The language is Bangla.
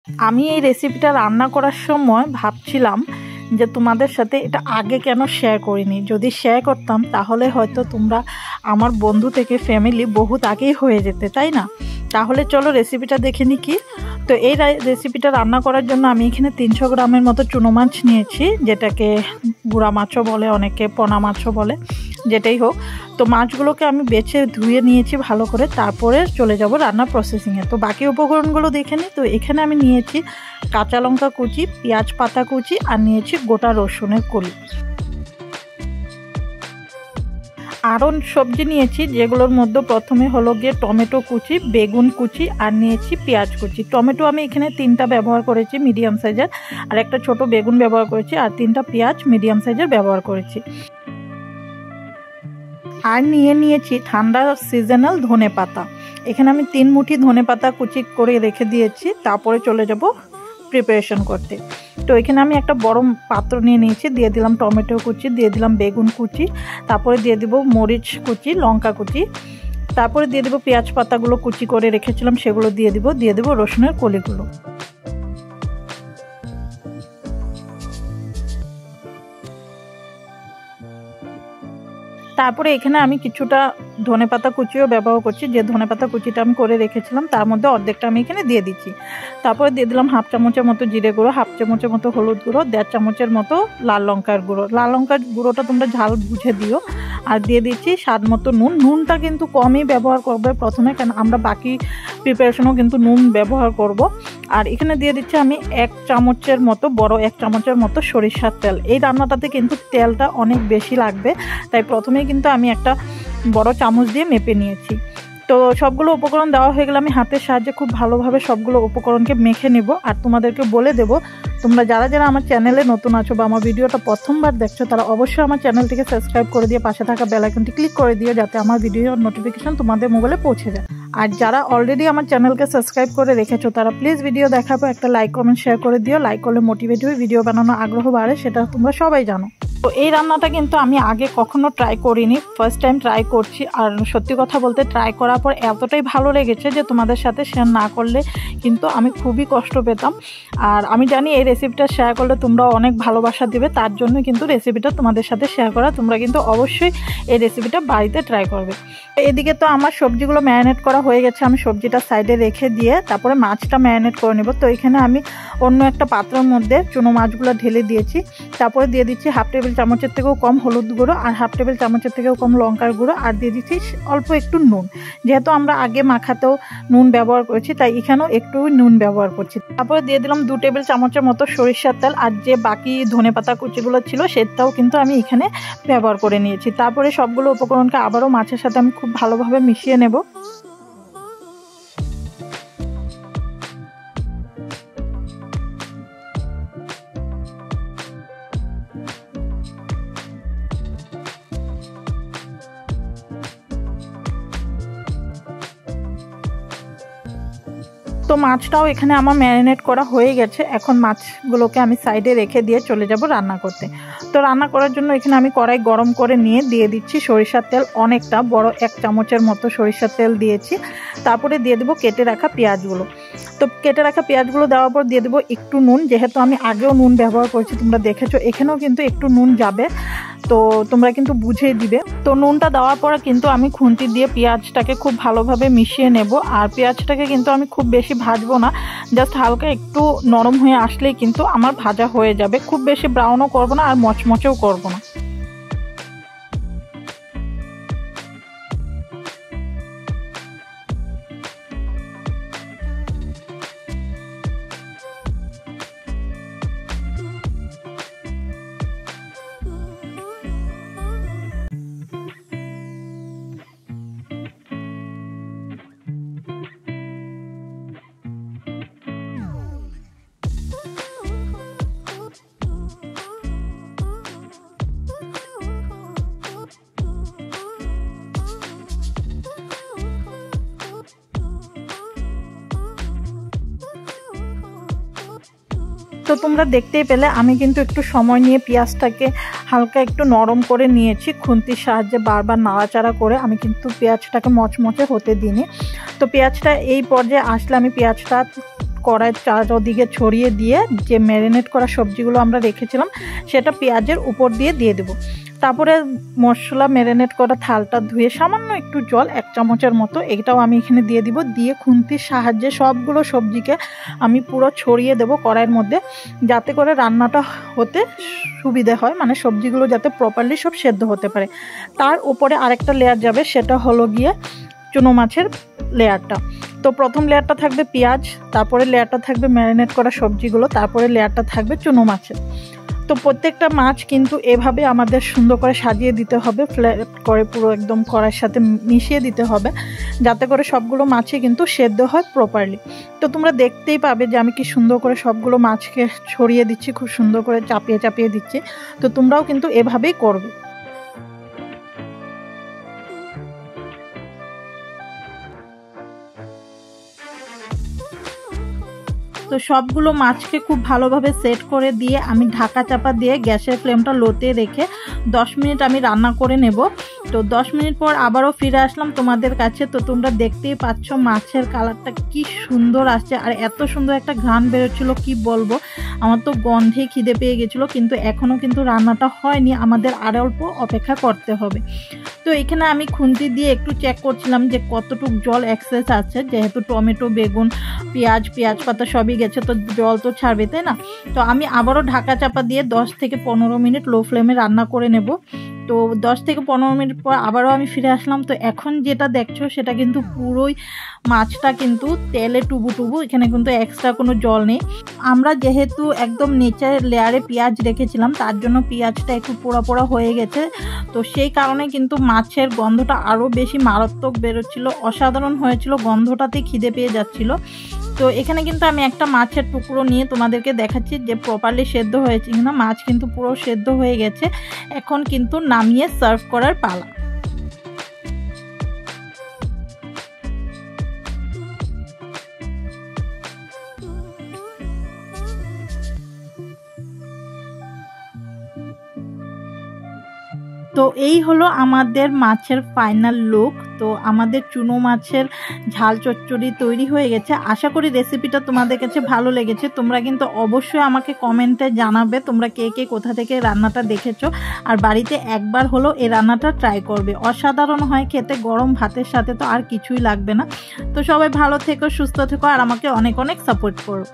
আমি এই রেসিপিটা রান্না করার সময় ভাবছিলাম যে তোমাদের সাথে এটা আগে কেন শেয়ার করিনি। যদি শেয়ার করতাম তাহলে হয়তো তোমরা আমার বন্ধু থেকে ফ্যামিলি বহুত আগেই হয়ে যেতে, তাই না? তাহলে চলো রেসিপিটা দেখে নিই কি। তো এই রেসিপিটা রান্না করার জন্য আমি এখানে 300 গ্রামের মতো চুনো মাছ নিয়েছি, যেটাকে গুঁড়া মাছও বলে, অনেকে পোনা মাছও বলে, যেটাই হোক। তো মাছগুলোকে আমি বেছে ধুয়ে নিয়েছি ভালো করে, তারপরে চলে যাব রান্নার প্রসেসিংয়ে। তো বাকি উপকরণগুলো দেখে নিই। তো এখানে আমি নিয়েছি কাঁচা লঙ্কা কুচি, পেঁয়াজ পাতা কুচি, আর নিয়েছি গোটা রসুনের কলি। আরও সবজি নিয়েছি, যেগুলোর মধ্যে প্রথমে হলো গিয়ে টমেটো কুচি, বেগুন কুচি, আর নিয়েছি পেঁয়াজ কুচি। টমেটো আমি এখানে 3টা ব্যবহার করেছি মিডিয়াম সাইজের, আর একটা ছোট বেগুন ব্যবহার করেছি, আর 3টা পেঁয়াজ মিডিয়াম সাইজের ব্যবহার করেছি। আর নিয়েছি ঠান্ডা সিজনাল ধনে পাতা। এখানে আমি 3 মুঠি ধনে পাতা কুচি করে রেখে দিয়েছি। তারপরে চলে যাব প্রিপারেশন করতে। তো এখানে আমি একটা বড় পাত্র নিয়ে নিয়েছি, দিয়ে দিলাম টমেটো কুচি, দিয়ে দিলাম বেগুন কুচি, তারপরে দিয়ে দিব মরিচ কুচি, লঙ্কা কুচি, তারপরে দিয়ে দিব পেঁয়াজ পাতাগুলো কুচি করে রেখেছিলাম, সেগুলো দিয়ে দিব রসুনের কলিগুলো। তারপরে এখানে আমি কিছুটা ধনেপাতা কুচিও ব্যবহার করছি। যে ধনেপাতা কুচিটা আমি করে রেখেছিলাম তার মধ্যে অর্ধেকটা আমি এখানে দিয়ে দিচ্ছি। তারপরে দিয়ে দিলাম 1/2 চামচের মতো জিরে গুঁড়ো, 1/2 চামচের মতো হলুদ গুঁড়ো, 1.5 চামচের মতো লাল লঙ্কার গুঁড়ো। লাল লঙ্কার গুঁড়োটা তোমরা ঝাল বুঝে দিও। আর দিয়ে দিচ্ছি স্বাদ মতো নুন। নুনটা কিন্তু কমই ব্যবহার করবে প্রথমে, কারণ আমরা বাকি প্রিপারেশনও কিন্তু নুন ব্যবহার করব। আর এখানে দিয়ে দিচ্ছি আমি 1 চামচের মতো, বড় 1 চামচের মতো সরিষার তেল। এই রান্নাটাতে কিন্তু তেলটা অনেক বেশি লাগবে, তাই প্রথমেই কিন্তু আমি একটা বড় চামচ দিয়ে মেপে নিয়েছি। তো সবগুলো উপকরণ দেওয়া হয়ে গেলে আমি হাতের সাহায্যে খুব ভালোভাবে সবগুলো উপকরণকে মেখে নেব। আর তোমাদেরকে বলে দেব, তোমরা যারা যারা আমার চ্যানেলে নতুন আছো বা আমার ভিডিওটা প্রথমবার দেখছো, তারা অবশ্যই আমার চ্যানেলটিকে সাবস্ক্রাইব করে দিয়ে পাশে থাকা বেল আইকনটি ক্লিক করে দিও, যাতে আমার ভিডিওর নোটিফিকেশন তোমাদের মোবাইলে পৌঁছে যায়। আর যারা অলরেডি আমার চ্যানেলকে সাবস্ক্রাইব করে রেখেছো, তারা প্লিজ ভিডিও দেখার পর একটা লাইক কমেন্ট শেয়ার করে দিও। লাইক করলে মোটিভেট হয়ে ভিডিও বানানোর আগ্রহ বাড়ে, সেটা তোমরা সবাই জানো। তো এই রান্নাটা কিন্তু আমি আগে কখনো ট্রাই করিনি, ফার্স্ট টাইম ট্রাই করছি। আর সত্যি কথা বলতে ট্রাই করার পর এতটাই ভালো লেগেছে যে তোমাদের সাথে শেয়ার না করলে কিন্তু আমি খুবই কষ্ট পেতাম। আর আমি জানি এই রেসিপিটা শেয়ার করলে তোমরা অনেক ভালোবাসা দেবে, তার জন্য কিন্তু রেসিপিটা তোমাদের সাথে শেয়ার করা। তোমরা কিন্তু অবশ্যই এই রেসিপিটা বাড়িতে ট্রাই করবে। এদিকে তো আমার সবজিগুলো ম্যারিনেট করা হয়ে গেছে, আমি সবজিটা সাইডে রেখে দিয়ে তারপরে মাছটা ম্যারিনেট করে নেব। তো এখানে আমি অন্য একটা পাত্রের মধ্যে চুনো মাছগুলো ঢেলে দিয়েছি। তারপরে দিয়ে দিচ্ছি 1/2 টেবিল চামচের থেকেও কম হলুদ গুঁড়ো, আর 1/2 টেবিল চামচের থেকেও কম লঙ্কার গুঁড়ো, আর দিয়ে দিচ্ছি অল্প একটু নুন। যেহেতু আমরা আগে মাখাতেও নুন ব্যবহার করেছি, তাই এখানেও একটু নুন ব্যবহার করছি। তারপরে দিয়ে দিলাম 2 টেবিল চামচের মতো সরিষার তেল, আর যে বাকি ধনেপাতা কুচিগুলো ছিল সেটাও কিন্তু আমি এখানে ব্যবহার করে নিয়েছি। তারপরে সবগুলো উপকরণকে আবারও মাছের সাথে আমি খুব ভালোভাবে মিশিয়ে নেব। তো মাছটাও এখানে আমার ম্যারিনেট করা হয়ে গেছে। এখন মাছগুলোকে আমি সাইডে রেখে দিয়ে চলে যাব রান্না করতে। তো রান্না করার জন্য এখানে আমি কড়াই গরম করে নিয়ে দিয়ে দিচ্ছি সরিষার তেল, অনেকটা বড় 1 চামচের মতো সরিষার তেল দিয়েছি। তারপরে দিয়ে দেবো কেটে রাখা পেঁয়াজগুলো। তো কেটে রাখা পেঁয়াজগুলো দেওয়ার পর দিয়ে দেবো একটু নুন। যেহেতু আমি আগেও নুন ব্যবহার করছি, তোমরা দেখেছো, এখানেও কিন্তু একটু নুন যাবে, তো তোমরা কিন্তু বুঝিয়ে দিবে। তো নুনটা দেওয়ার পরে কিন্তু আমি খুন্তি দিয়ে পেঁয়াজটাকে খুব ভালোভাবে মিশিয়ে নেব। আর পেঁয়াজটাকে কিন্তু আমি খুব বেশি ভাজবো না, জাস্ট হালকা একটু নরম হয়ে আসলেই কিন্তু আমার ভাজা হয়ে যাবে। খুব বেশি ব্রাউনও করবো না আর মচমচেও করবো না। তো তোমরা দেখতেই পেলে আমি কিন্তু একটু সময় নিয়ে পেঁয়াজটাকে হালকা একটু নরম করে নিয়েছি। খুন্তির সাহায্যে বারবার নাড়াচাড়া করে আমি কিন্তু পেঁয়াজটাকে মচমচে হতে দিইনি। তো পেঁয়াজটা এই পর্যায়ে আসলে আমি পেঁয়াজটা কড়াই চারদিকে ছড়িয়ে দিয়ে যে ম্যারিনেট করা সবজিগুলো আমরা রেখেছিলাম সেটা পেঁয়াজের উপর দিয়ে দেবো। তারপরে মশলা ম্যারিনেট করা থালটা ধুয়ে সামান্য একটু জল 1 চামচের মতো এটাও আমি এখানে দিয়ে দিব, দিয়ে খুন্তির সাহায্যে সবগুলো সবজিকে আমি পুরো ছড়িয়ে দেব কড়াইয়ের মধ্যে, যাতে করে রান্নাটা হতে সুবিধে হয়, মানে সবজিগুলো যাতে প্রপারলি সব সেদ্ধ হতে পারে। তার উপরে আরেকটা লেয়ার যাবে, সেটা হলো গিয়ে চুনো মাছের লেয়ারটা। তো প্রথম লেয়ারটা থাকবে পেঁয়াজ, তারপরে লেয়ারটা থাকবে ম্যারিনেট করা সবজিগুলো, তারপরে লেয়ারটা থাকবে চুনো মাছের। তো প্রত্যেকটা মাছ কিন্তু এভাবে আমাদের সুন্দর করে সাজিয়ে দিতে হবে, ফ্ল্যাট করে পুরো একদম কড়াইয়ের সাথে মিশিয়ে দিতে হবে, যাতে করে সবগুলো মাছই কিন্তু সেদ্ধ হয় প্রপারলি। তো তোমরা দেখতেই পাবে যে আমি কি সুন্দর করে সবগুলো মাছকে ছড়িয়ে দিচ্ছি, খুব সুন্দর করে চাপিয়ে চাপিয়ে দিচ্ছি। তো তোমরাও কিন্তু এভাবেই করবে। তো সবগুলো মাছকে খুব ভালোভাবে সেট করে দিয়ে আমি ঢাকা চাপা দিয়ে গ্যাসের ফ্লেমটা লোতে রেখে 10 মিনিট আমি রান্না করে নেব। তো 10 মিনিট পর আবারও ফিরে আসলাম তোমাদের কাছে। তো তোমরা দেখতেই পাচ্ছ মাছের কালারটা কি সুন্দর আসছে, আর এত সুন্দর একটা ঘ্রাণ বেরোচ্ছিল কি বলবো। আমার তো গন্ধে খিদে পেয়ে গেছিলো, কিন্তু এখনও কিন্তু রান্নাটা হয়নি, আমাদের আর অল্প অপেক্ষা করতে হবে। তো এখানে আমি খুন্তি দিয়ে একটু চেক করছিলাম যে কতটুকু জল এক্সেস আছে, যেহেতু টমেটো, বেগুন, পেঁয়াজ পাতা সবই গেছে, তো জল তো ছাড়বে, তাই না। তো আমি আবারও ঢাকা চাপা দিয়ে 10 থেকে 15 মিনিট লো ফ্লেমে রান্না করে নেব। তো 10 থেকে 15 মিনিট পর আবারও আমি ফিরে আসলাম। তো এখন যেটা দেখছো সেটা কিন্তু পুরোই মাছটা কিন্তু তেলে টুবু, এখানে কিন্তু এক্সট্রা কোনো জল নেই। আমরা যেহেতু একদম নিচের লেয়ারে পেঁয়াজ রেখেছিলাম, তার জন্য পেঁয়াজটা একটু পোড়া পোড়া হয়ে গেছে। তো সেই কারণে কিন্তু মাছের গন্ধটা আরও বেশি মারাত্মক বেরোচ্ছিল, অসাধারণ হয়েছিল, গন্ধটাতে খিদে পেয়ে যাচ্ছিল। তো এখানে কিন্তু আমি একটা মাছের টুকরো নিয়ে তোমাদেরকে দেখাচ্ছি যে প্রপারলি সেদ্ধ হয়েছে কিনা। মাছ কিন্তু পুরো সেদ্ধ হয়ে গেছে, এখন কিন্তু নামিয়ে সার্ভ করার পালা। তো এই হলো আমাদের মাছের ফাইনাল লুক। তো আমাদের চুনো মাছের ঝাল চচ্চড়ি তৈরি হয়ে গেছে। আশা করি রেসিপিটা তোমাদের কাছে ভালো লেগেছে। তোমরা কিন্তু অবশ্যই আমাকে কমেন্টে জানাবে তোমরা কে কে কোথা থেকে রান্নাটা দেখেছো, আর বাড়িতে একবার হলো এই রান্নাটা ট্রাই করবে। অসাধারণ হয় খেতে, গরম ভাতের সাথে তো আর কিছুই লাগবে না। তো সবাই ভালো থেকো, সুস্থ থেকো, আর আমাকে অনেক অনেক সাপোর্ট করো।